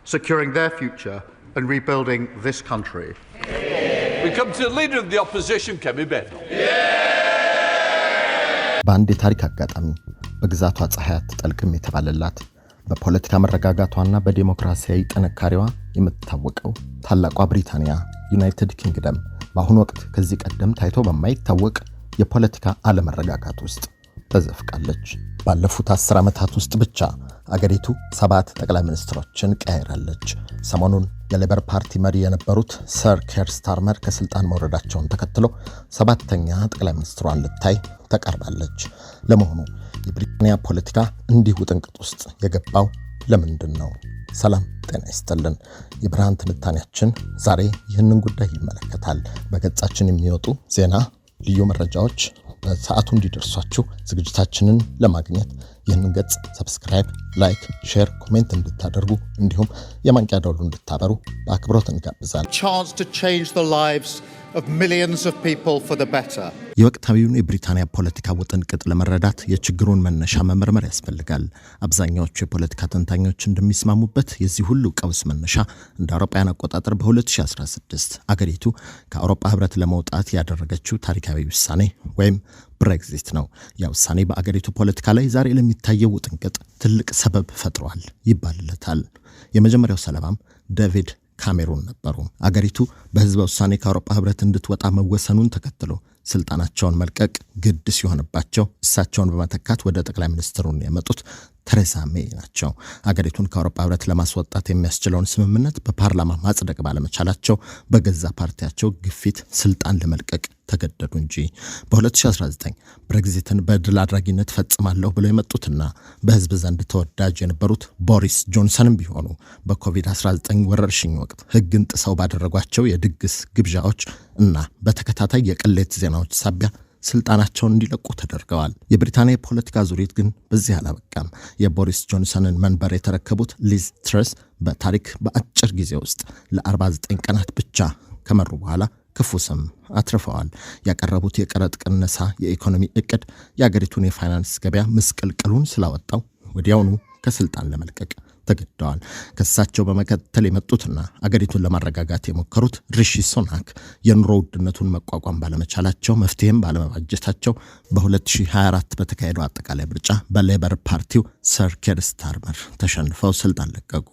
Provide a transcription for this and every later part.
securing their future and rebuilding this country. We come to the leader of the opposition, Kemi Bednall. በአንድ የታሪክ አጋጣሚ በግዛቷ ፀሐይ አትጠልቅም የተባለላት በፖለቲካ መረጋጋቷና በዲሞክራሲያዊ ጥንካሬዋ የምትታወቀው ታላቋ ብሪታንያ ዩናይትድ ኪንግደም በአሁኑ ወቅት ከዚህ ቀደም ታይቶ በማይታወቅ የፖለቲካ አለመረጋጋት ውስጥ ተዘፍቃለች። ባለፉት 10 ዓመታት ውስጥ ብቻ አገሪቱ 7 ጠቅላይ ሚኒስትሮችን ቀይራለች። ሰሞኑን የሌበር ፓርቲ መሪ የነበሩት ሰር ኬር ስታርመር ከስልጣን መውረዳቸውን ተከትሎ 7ኛ ጠቅላይ ሚኒስትሯን ልታይ ተቃርባለች። ለመሆኑ የብሪታንያ ፖለቲካ እንዲሁ ጥንቅጥ ውስጥ የገባው ለምንድን ነው? ሰላም ጤና ይስጥልን። የብርሃን ትንታኔያችን ዛሬ ይህንን ጉዳይ ይመለከታል። በገጻችን የሚወጡ ዜና፣ ልዩ መረጃዎች በሰዓቱ እንዲደርሷችሁ ዝግጅታችንን ለማግኘት ይህንን ገጽ ሰብስክራይብ፣ ላይክ፣ ሼር፣ ኮሜንት እንድታደርጉ እንዲሁም የማንቂያ ደወሉን እንድታበሩ በአክብሮት እንጋብዛለን። Chance to change the lives of millions of people for the better. የወቅታዊውን የብሪታንያ ፖለቲካ ውጥንቅጥ ለመረዳት የችግሩን መነሻ መመርመር ያስፈልጋል። አብዛኛዎቹ የፖለቲካ ተንታኞች እንደሚስማሙበት የዚህ ሁሉ ቀውስ መነሻ እንደ አውሮፓውያን አቆጣጠር በ2016 አገሪቱ ከአውሮፓ ህብረት ለመውጣት ያደረገችው ታሪካዊ ውሳኔ ወይም ብሬግዚት ነው። ያ ውሳኔ በአገሪቱ ፖለቲካ ላይ ዛሬ ለሚታየው ውጥንቅጥ ትልቅ ሰበብ ፈጥሯል ይባልለታል። የመጀመሪያው ሰለባም ዴቪድ ካሜሩን ነበሩ። አገሪቱ በህዝበ ውሳኔ ከአውሮፓ ህብረት እንድትወጣ መወሰኑን ተከትሎ ስልጣናቸውን መልቀቅ ግድ ሲሆንባቸው እሳቸውን በመተካት ወደ ጠቅላይ ሚኒስትሩን የመጡት ቴሬሳ ሜይ ናቸው። አገሪቱን ከአውሮፓ ህብረት ለማስወጣት የሚያስችለውን ስምምነት በፓርላማ ማጽደቅ ባለመቻላቸው በገዛ ፓርቲያቸው ግፊት ስልጣን ለመልቀቅ ተገደዱ እንጂ በ2019 ብሬግዚትን በድል አድራጊነት ፈጽማለሁ ብለው የመጡትና በህዝብ ዘንድ ተወዳጅ የነበሩት ቦሪስ ጆንሰንም ቢሆኑ በኮቪድ-19 ወረርሽኝ ወቅት ህግን ጥሰው ባደረጓቸው የድግስ ግብዣዎች እና በተከታታይ የቅሌት ዜናዎች ሳቢያ ስልጣናቸውን እንዲለቁ ተደርገዋል። የብሪታንያ ፖለቲካ ዙሪት ግን በዚህ አላበቃም። የቦሪስ ጆንሰንን መንበር የተረከቡት ሊዝ ትረስ በታሪክ በአጭር ጊዜ ውስጥ ለ49 ቀናት ብቻ ከመሩ በኋላ ክፉ ስም አትርፈዋል። ያቀረቡት የቀረጥ ቅነሳ የኢኮኖሚ እቅድ የአገሪቱን የፋይናንስ ገበያ ምስቅልቅሉን ስላወጣው ወዲያውኑ ከስልጣን ለመልቀቅ ተገደዋል። ከሳቸው በመከተል የመጡትና አገሪቱን ለማረጋጋት የሞከሩት ሪሺ ሱናክ የኑሮ ውድነቱን መቋቋም ባለመቻላቸው መፍትሄም ባለመባጀታቸው በ2024 በተካሄደው አጠቃላይ ምርጫ በሌበር ፓርቲው ሰር ኬር ስታርመር ተሸንፈው ስልጣን ለቀቁ።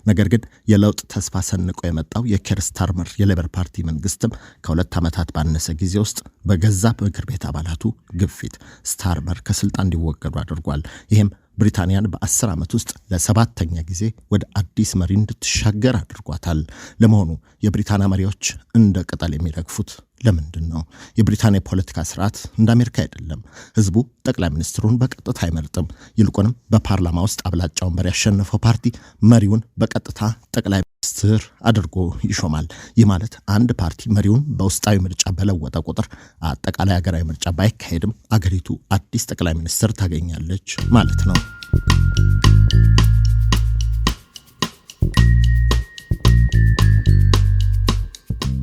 ነገር ግን የለውጥ ተስፋ ሰንቆ የመጣው የኬር ስታርመር የሌበር ፓርቲ መንግስትም ከ2 ዓመታት ባነሰ ጊዜ ውስጥ በገዛ ምክር ቤት አባላቱ ግፊት ስታርመር ከስልጣን እንዲወገዱ አድርጓል። ይህም ብሪታንያን በ10 ዓመት ውስጥ ለ7ኛ ጊዜ ወደ አዲስ መሪ እንድትሻገር አድርጓታል። ለመሆኑ የብሪታንያ መሪዎች እንደ ቅጠል የሚረግፉት ለምንድን ነው? የብሪታንያ ፖለቲካ ስርዓት እንደ አሜሪካ አይደለም። ህዝቡ ጠቅላይ ሚኒስትሩን በቀጥታ አይመርጥም። ይልቁንም በፓርላማ ውስጥ አብላጫ ወንበር ያሸነፈው ፓርቲ መሪውን በቀጥታ ጠቅላይ ሚኒስትር አድርጎ ይሾማል። ይህ ማለት አንድ ፓርቲ መሪውን በውስጣዊ ምርጫ በለወጠ ቁጥር አጠቃላይ ሀገራዊ ምርጫ ባይካሄድም አገሪቱ አዲስ ጠቅላይ ሚኒስትር ታገኛለች ማለት ነው።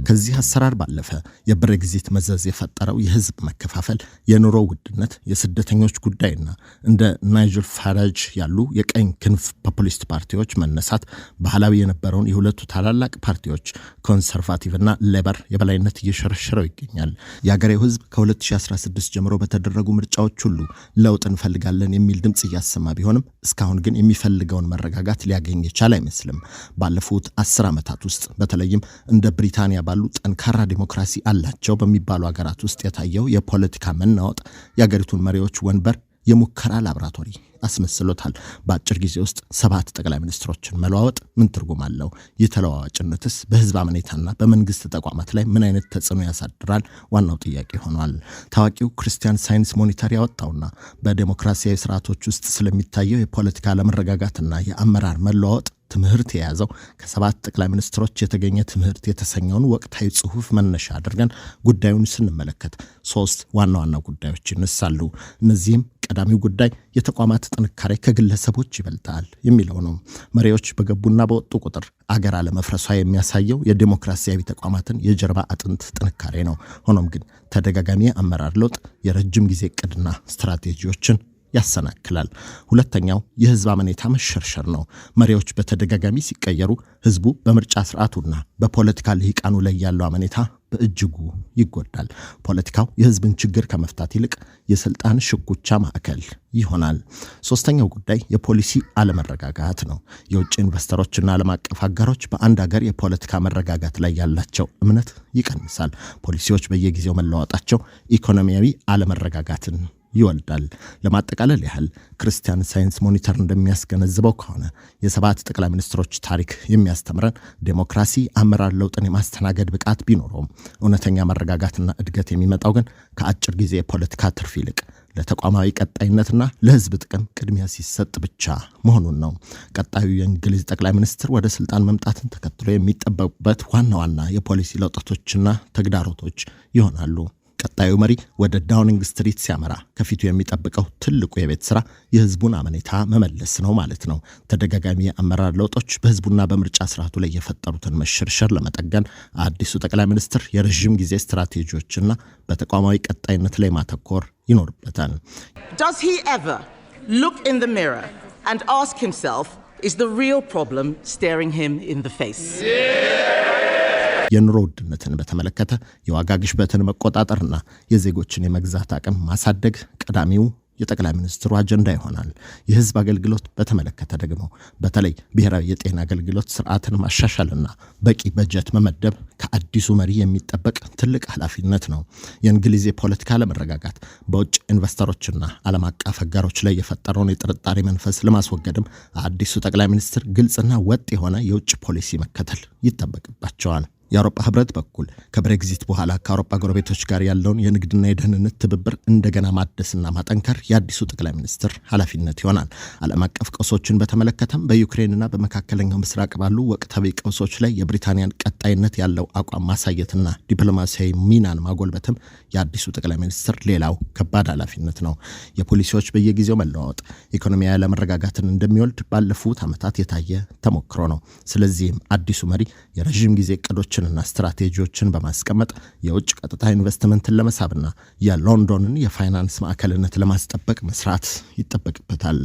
ከዚህ አሰራር ባለፈ የብሬግዚት መዘዝ የፈጠረው የህዝብ መከፋፈል፣ የኑሮ ውድነት፣ የስደተኞች ጉዳይና እንደ ናይጀል ፋራጅ ያሉ የቀኝ ክንፍ ፖፑሊስት ፓርቲዎች መነሳት ባህላዊ የነበረውን የሁለቱ ታላላቅ ፓርቲዎች ኮንሰርቫቲቭና ሌበር የበላይነት እየሸረሸረው ይገኛል። የአገሬው ህዝብ ከ2016 ጀምሮ በተደረጉ ምርጫዎች ሁሉ ለውጥ እንፈልጋለን የሚል ድምጽ እያሰማ ቢሆንም እስካሁን ግን የሚፈልገውን መረጋጋት ሊያገኝ የቻለ አይመስልም። ባለፉት 10 ዓመታት ውስጥ በተለይም እንደ ብሪታንያ ባሉ ጠንካራ ዲሞክራሲ አላቸው በሚባሉ ሀገራት ውስጥ የታየው የፖለቲካ መናወጥ የአገሪቱን መሪዎች ወንበር የሙከራ ላብራቶሪ አስመስሎታል። በአጭር ጊዜ ውስጥ 7 ጠቅላይ ሚኒስትሮችን መለዋወጥ ምን ትርጉም አለው? የተለዋዋጭነትስ በህዝብ አመኔታና በመንግስት ተቋማት ላይ ምን አይነት ተጽዕኖ ያሳድራል? ዋናው ጥያቄ ሆኗል። ታዋቂው ክርስቲያን ሳይንስ ሞኒተር ያወጣውና በዲሞክራሲያዊ ስርዓቶች ውስጥ ስለሚታየው የፖለቲካ አለመረጋጋትና የአመራር መለዋወጥ ትምህርት የያዘው ከ7 ጠቅላይ ሚኒስትሮች የተገኘ ትምህርት የተሰኘውን ወቅታዊ ጽሑፍ መነሻ አድርገን ጉዳዩን ስንመለከት 3 ዋና ዋና ጉዳዮች ይነሳሉ። እነዚህም ቀዳሚው ጉዳይ የተቋማት ጥንካሬ ከግለሰቦች ይበልጣል የሚለው ነው። መሪዎች በገቡና በወጡ ቁጥር አገር አለመፍረሷ የሚያሳየው የዲሞክራሲያዊ ተቋማትን የጀርባ አጥንት ጥንካሬ ነው። ሆኖም ግን ተደጋጋሚ አመራር ለውጥ የረጅም ጊዜ ዕቅድና ስትራቴጂዎችን ያሰናክላል። ሁለተኛው የህዝብ አመኔታ መሸርሸር ነው። መሪዎች በተደጋጋሚ ሲቀየሩ ህዝቡ በምርጫ ስርዓቱና በፖለቲካ ልሂቃኑ ላይ ያለው አመኔታ በእጅጉ ይጎዳል። ፖለቲካው የህዝብን ችግር ከመፍታት ይልቅ የስልጣን ሽኩቻ ማዕከል ይሆናል። ሶስተኛው ጉዳይ የፖሊሲ አለመረጋጋት ነው። የውጭ ኢንቨስተሮችና ዓለም አቀፍ አጋሮች በአንድ ሀገር የፖለቲካ መረጋጋት ላይ ያላቸው እምነት ይቀንሳል። ፖሊሲዎች በየጊዜው መለዋወጣቸው ኢኮኖሚያዊ አለመረጋጋትን ይወልዳል። ለማጠቃለል ያህል ክርስቲያን ሳይንስ ሞኒተር እንደሚያስገነዝበው ከሆነ የ7 ጠቅላይ ሚኒስትሮች ታሪክ የሚያስተምረን ዴሞክራሲ አመራር ለውጥን የማስተናገድ ብቃት ቢኖረውም እውነተኛ መረጋጋትና እድገት የሚመጣው ግን ከአጭር ጊዜ የፖለቲካ ትርፍ ይልቅ ለተቋማዊ ቀጣይነትና ለህዝብ ጥቅም ቅድሚያ ሲሰጥ ብቻ መሆኑን ነው። ቀጣዩ የእንግሊዝ ጠቅላይ ሚኒስትር ወደ ስልጣን መምጣትን ተከትሎ የሚጠበቁበት ዋና ዋና የፖሊሲ ለውጦችና ተግዳሮቶች ይሆናሉ። ቀጣዩ መሪ ወደ ዳውኒንግ ስትሪት ሲያመራ ከፊቱ የሚጠብቀው ትልቁ የቤት ስራ የህዝቡን አመኔታ መመለስ ነው ማለት ነው። ተደጋጋሚ የአመራር ለውጦች በህዝቡና በምርጫ ስርዓቱ ላይ የፈጠሩትን መሸርሸር ለመጠገን አዲሱ ጠቅላይ ሚኒስትር የረጅም ጊዜ ስትራቴጂዎችና በተቋማዊ ቀጣይነት ላይ ማተኮር ይኖርበታል። Does he ever look in the mirror and ask himself, is the real problem staring him in the face? የኑሮ ውድነትን በተመለከተ የዋጋ ግሽበትን መቆጣጠርና የዜጎችን የመግዛት አቅም ማሳደግ ቀዳሚው የጠቅላይ ሚኒስትሩ አጀንዳ ይሆናል። የህዝብ አገልግሎት በተመለከተ ደግሞ በተለይ ብሔራዊ የጤና አገልግሎት ስርዓትን ማሻሻልና በቂ በጀት መመደብ ከአዲሱ መሪ የሚጠበቅ ትልቅ ኃላፊነት ነው። የእንግሊዝ የፖለቲካ አለመረጋጋት በውጭ ኢንቨስተሮችና ዓለም አቀፍ አጋሮች ላይ የፈጠረውን የጥርጣሬ መንፈስ ለማስወገድም አዲሱ ጠቅላይ ሚኒስትር ግልጽና ወጥ የሆነ የውጭ ፖሊሲ መከተል ይጠበቅባቸዋል። የአውሮፓ ህብረት በኩል ከብሬግዚት በኋላ ከአውሮፓ ጎረቤቶች ጋር ያለውን የንግድና የደህንነት ትብብር እንደገና ማደስና ማጠንከር የአዲሱ ጠቅላይ ሚኒስትር ኃላፊነት ይሆናል። ዓለም አቀፍ ቀውሶችን በተመለከተም በዩክሬንና በመካከለኛው ምስራቅ ባሉ ወቅታዊ ቀውሶች ላይ የብሪታንያን ቀጣይነት ያለው አቋም ማሳየትና ዲፕሎማሲያዊ ሚናን ማጎልበትም የአዲሱ ጠቅላይ ሚኒስትር ሌላው ከባድ ኃላፊነት ነው። የፖሊሲዎች በየጊዜው መለዋወጥ ኢኮኖሚያዊ አለመረጋጋትን እንደሚወልድ ባለፉት ዓመታት የታየ ተሞክሮ ነው። ስለዚህም አዲሱ መሪ የረጅም ጊዜ እቅዶች እና ስትራቴጂዎችን በማስቀመጥ የውጭ ቀጥታ ኢንቨስትመንትን ለመሳብና የሎንዶንን የፋይናንስ ማዕከልነት ለማስጠበቅ መስራት ይጠበቅበታል።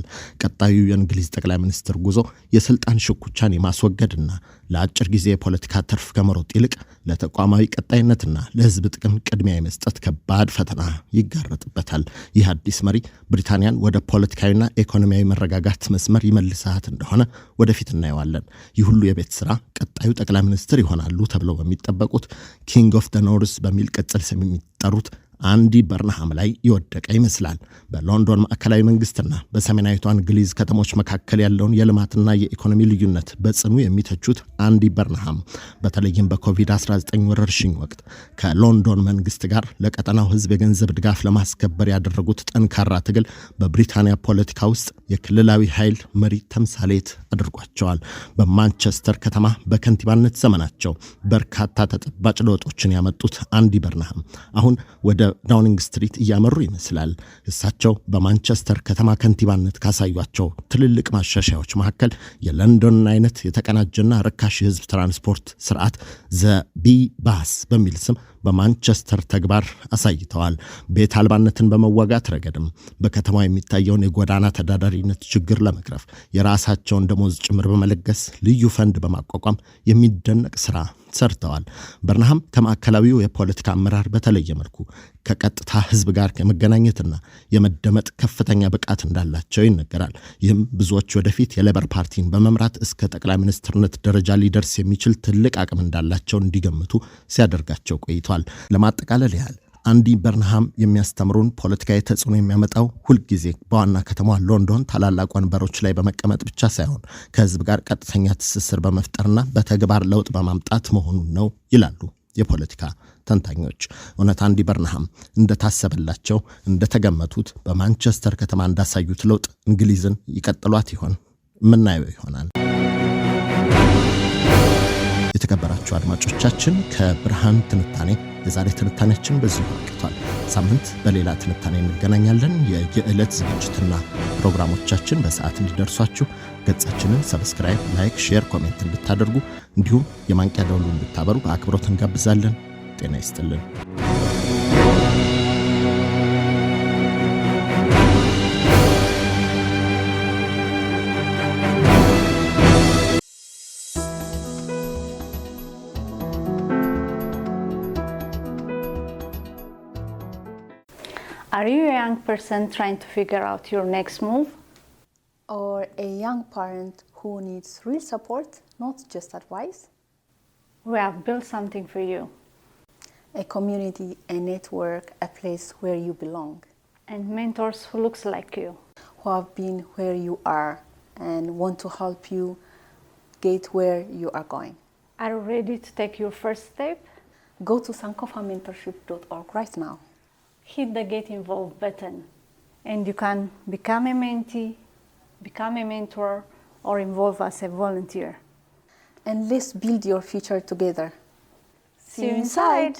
ቀጣዩ የእንግሊዝ ጠቅላይ ሚኒስትር ጉዞ የስልጣን ሽኩቻን የማስወገድና ለአጭር ጊዜ የፖለቲካ ትርፍ ከመሮጥ ይልቅ ለተቋማዊ ቀጣይነትና ለህዝብ ጥቅም ቅድሚያ የመስጠት ከባድ ፈተና ይጋረጥበታል። ይህ አዲስ መሪ ብሪታንያን ወደ ፖለቲካዊና ኢኮኖሚያዊ መረጋጋት መስመር ይመልሳት እንደሆነ ወደፊት እናየዋለን። ይህ ሁሉ የቤት ስራ ቀጣዩ ጠቅላይ ሚኒስትር ይሆናሉ ተብለው በሚጠበቁት ኪንግ ኦፍ ዘ ኖርዝ በሚል ቅጽል ስም የሚጠሩት አንዲ በርንሃም ላይ ይወደቀ ይመስላል። በሎንዶን ማዕከላዊ መንግስትና በሰሜናዊቷ እንግሊዝ ከተሞች መካከል ያለውን የልማትና የኢኮኖሚ ልዩነት በጽኑ የሚተቹት አንዲ በርንሃም በተለይም በኮቪድ-19 ወረርሽኝ ወቅት ከሎንዶን መንግስት ጋር ለቀጠናው ህዝብ የገንዘብ ድጋፍ ለማስከበር ያደረጉት ጠንካራ ትግል በብሪታንያ ፖለቲካ ውስጥ የክልላዊ ኃይል መሪ ተምሳሌት አድርጓቸዋል። በማንቸስተር ከተማ በከንቲባነት ዘመናቸው በርካታ ተጨባጭ ለውጦችን ያመጡት አንዲ በርንሃም አሁን ወደ ዳውኒንግ ስትሪት እያመሩ ይመስላል። እሳቸው በማንቸስተር ከተማ ከንቲባነት ካሳዩቸው ትልልቅ ማሻሻያዎች መካከል የለንዶንን አይነት የተቀናጀና ርካሽ የህዝብ ትራንስፖርት ስርዓት ዘቢ ባስ በሚል ስም በማንቸስተር ተግባር አሳይተዋል። ቤት አልባነትን በመዋጋት ረገድም በከተማ የሚታየውን የጎዳና ተዳዳሪነት ችግር ለመቅረፍ የራሳቸውን ደሞዝ ጭምር በመለገስ ልዩ ፈንድ በማቋቋም የሚደነቅ ስራ ሰርተዋል። በርንሃም ከማዕከላዊው የፖለቲካ አመራር በተለየ መልኩ ከቀጥታ ህዝብ ጋር የመገናኘትና የመደመጥ ከፍተኛ ብቃት እንዳላቸው ይነገራል። ይህም ብዙዎች ወደፊት የሌበር ፓርቲን በመምራት እስከ ጠቅላይ ሚኒስትርነት ደረጃ ሊደርስ የሚችል ትልቅ አቅም እንዳላቸው እንዲገምቱ ሲያደርጋቸው ቆይቷል። ለማጠቃለል ያህል አንዲ በርንሃም የሚያስተምሩን ፖለቲካዊ ተጽዕኖ የሚያመጣው ሁልጊዜ በዋና ከተማ ሎንዶን ታላላቅ ወንበሮች ላይ በመቀመጥ ብቻ ሳይሆን ከህዝብ ጋር ቀጥተኛ ትስስር በመፍጠርና በተግባር ለውጥ በማምጣት መሆኑን ነው ይላሉ የፖለቲካ ተንታኞች። እውነት አንዲ በርንሃም እንደታሰበላቸው እንደተገመቱት በማንቸስተር ከተማ እንዳሳዩት ለውጥ እንግሊዝን ይቀጥሏት ይሆን? ምናየው ይሆናል። የተከበራችሁ አድማጮቻችን ከብርሃን ትንታኔ የዛሬ ትንታኔያችን በዚሁ አብቅቷል። ሳምንት በሌላ ትንታኔ እንገናኛለን። የዕለት ዝግጅትና ፕሮግራሞቻችን በሰዓት እንዲደርሷችሁ ገጻችንን ሰብስክራይብ፣ ላይክ፣ ሼር፣ ኮሜንት እንድታደርጉ እንዲሁም የማንቂያ ደወሉን እንድታበሩ በአክብሮት እንጋብዛለን። ጤና ይስጥልን። Are you a young person trying to figure out your next move? Or a young parent who needs real support, not just advice? We have built something for you. A community, a network, a place where you belong. And mentors who looks like you. Who have been where you are and want to help you get where you are going. Are you ready to take your first step? Go to sankofamentorship.org right now. Hit the Get Involved button and you can become a mentee, become a mentor, or involve as a volunteer. And let's build your future together. See you inside!